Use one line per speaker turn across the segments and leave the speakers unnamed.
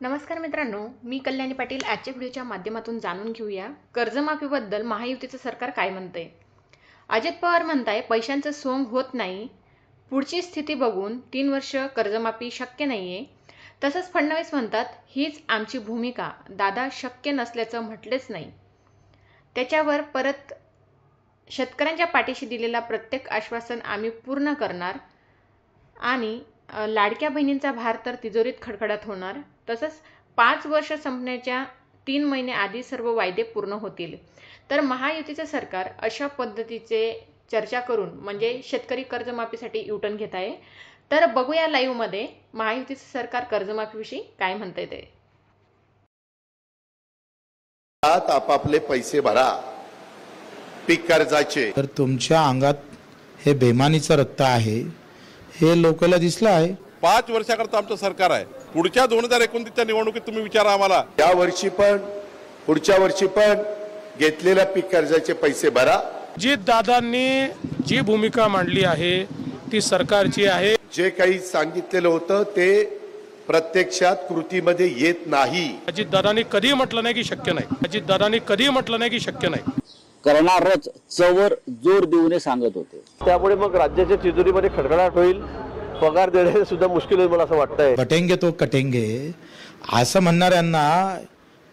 नमस्कार मित्रांनो, मी कल्याणी पाटील. आजच्या व्हिडिओच्या माध्यमातून जाणून घेऊया कर्जमाफीबद्दल महायुतीचं सरकार काय म्हणतंय. अजित पवार म्हणताय पैशांचं सोंग होत नाही, पुढची स्थिती बघून 3 वर्ष कर्जमाफी शक्य नाहीये. तसंच फडणवीस म्हणतात हीच आमची भूमिका, दादा शक्य नसल्याचं म्हटलेच नाही. त्याच्यावर परत शेतकऱ्यांच्या पाठीशी दिलेला प्रत्येक आश्वासन आम्ही पूर्ण करणार आणि लाडक्या बहिणींचा भार तर तिजोरीत खडखडत होणार. तसंच 5 वर्ष संपण्याच्या 3 महिने आधी सर्व वायदे पूर्ण होतील. तर महायुतीचं सरकार अशा पद्धतीचे चर्चा करून म्हणजे शेतकरी कर्जमाफीसाठी युटर्न घेत आहे. तर बघूया लाईव्हमध्ये महायुतीचं सरकार कर्जमाफीविषयी काय म्हणतंय ते.
आपापले पैसे भरा पीक कर्जाचे.
तर तुमच्या अंगात हे बेमानीचं रक्त आहे हे लोकांना दिसलं आहे.
5 वर्षाकरता आमचं सरकार आहे. पुढच्या 2029च्या निवडणुकीत तुम्ही विचारा आम्हाला.
या वर्षी पण पुढच्या वर्षी पण घेतलेल्या पीक कर्जाचे पैसे भरा.
अजित दादांनी जी भूमिका मांडली आहे ती सरकारची आहे.
जे काही सांगितलेलं होतं ते प्रत्यक्षात कृतीमध्ये येत नाही.
अजित दादांनी कधी म्हटलं नाही की शक्य नाही. अजित दादांनी कधी म्हटलं नाही की शक्य नाही.
करणारच चवर जोर देऊन सांगत होते.
त्यामुळे मग राज्याच्या तिजोरीमध्ये खडखडाट होईल, पगार देणे सुद्धा मुश्किल होईल मला असं वाटतंय.
बटेंगे तो कटेंगे असं म्हणणाऱ्यांना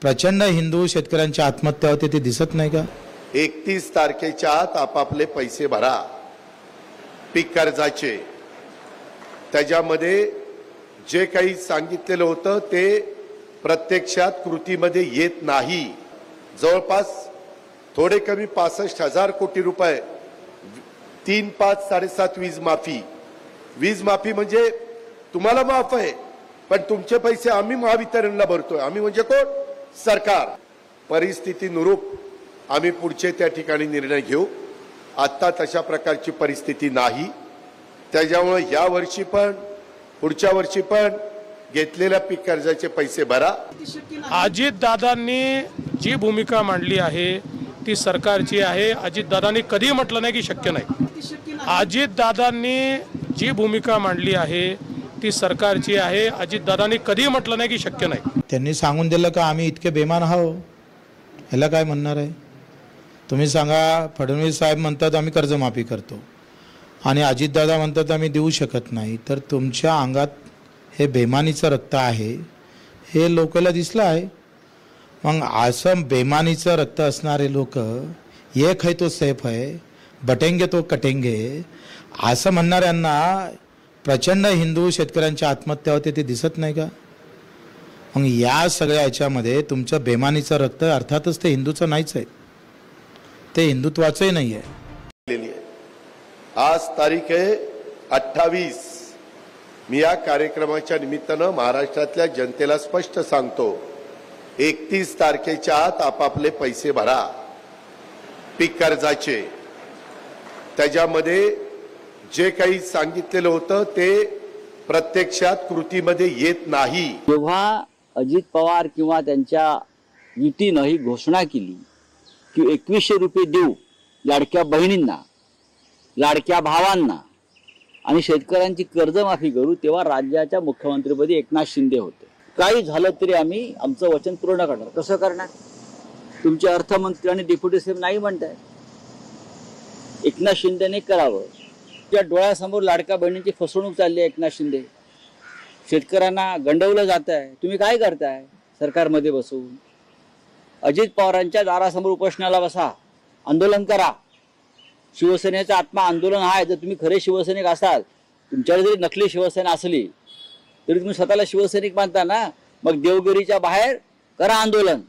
प्रचंड हिंदू शेतकऱ्यांच्या आत्महत्या होते ते दिसत नाही का.
31 तारखेच्या आत आपापले पैसे भरा पीक कर्जाचे. त्याच्यामध्ये जे काही सांगितलेलं होतं ते प्रत्यक्षात कृतीमध्ये येत नाही. जवळपास थोडे कमी 65,000 कोटी रुपये 3, 5, 7.5 वीज माफी म्हणजे तुम्हाला माफ आहे पण तुमचे पैसे आम्ही महावितरणला भरतोय. आम्ही म्हणजे कोण? सरकार. परिस्थितीनुरूप आम्ही पुढचे त्या ठिकाणी निर्णय घेऊ. आता तशा प्रकारची परिस्थिती नाही. त्याच्यामुळे या वर्षी पण पुढच्या वर्षी पण घेतलेल्या पीक कर्जाचे पैसे भरा.
अजित दादांनी जी भूमिका मांडली आहे ती सरकारची आहे. अजित दादांनी कधी म्हटलं नाही की शक्य नाही. अजित दादांनी जी भूमिका मांडली आहे ती सरकारची आहे. अजित दादांनी कधी म्हटलं नाही की शक्य नाही.
त्यांनी सांगून दिलं का आम्ही इतके बेमान आहोत, ह्याला काय म्हणणार आहे तुम्ही सांगा. फडणवीस साहेब म्हणतात आम्ही कर्जमाफी करतो आणि अजितदादा म्हणतात आम्ही देऊ शकत नाही. तर तुमच्या अंगात हे बेमानीचं रक्त आहे हे लोकांना दिसलं आहे. मग असं बेमानीचं रक्त असणारे लोक एक है तो सेफ है, बटेंगे तो कटेंगे असं म्हणणाऱ्यांना प्रचंड हिंदू शेतकऱ्यांच्या आत्महत्या होते ते दिसत नाही का. मग या सगळ्या ह्याच्यामध्ये तुमचं बेमानीचं रक्त अर्थातच ते हिंदूचं नाहीच आहे, ते हिंदुत्वाचंही नाही आहे.
आज तारीख आहे 28. मी या कार्यक्रमाच्या निमित्तानं महाराष्ट्रातल्या जनतेला स्पष्ट सांगतो 31 तारखेच्या आत आपापले पैसे भरा पीक कर्जाचे. त्याच्यामध्ये जे काही सांगितलेलं होतं ते प्रत्यक्षात कृतीमध्ये येत नाही.
जेव्हा अजित पवार किंवा त्यांच्या युतीनं ही घोषणा केली की 2100 रुपये देऊ लाडक्या बहिणींना, लाडक्या भावांना आणि शेतकऱ्यांची कर्जमाफी करू, तेव्हा राज्याच्या मुख्यमंत्रीपदी एकनाथ शिंदे होते. काही झालं तरी आम्ही आमचं वचन पूर्ण करणार. कसं करणार? तुमचे अर्थमंत्री आणि डेप्युटी सीएम नाही म्हणताय. एकनाथ शिंदेने करावं. त्या डोळ्यासमोर लाडक्या बहिणींची फसवणूक चालली आहे. एकनाथ शिंदे शेतकऱ्यांना गंडवलं जात आहे. तुम्ही काय करताय सरकारमध्ये बसून? अजित पवारांच्या दारासमोर उपोषणाला बसा, आंदोलन करा. शिवसेनेचा आत्मा आंदोलन आहे. जर तुम्ही खरे शिवसैनिक असाल, तुमच्याकडे जरी नकली शिवसेना असली तरी तुम्ही स्वतःला शिवसैनिक मानता ना, मग देवगिरीच्या बाहेर करा आंदोलन.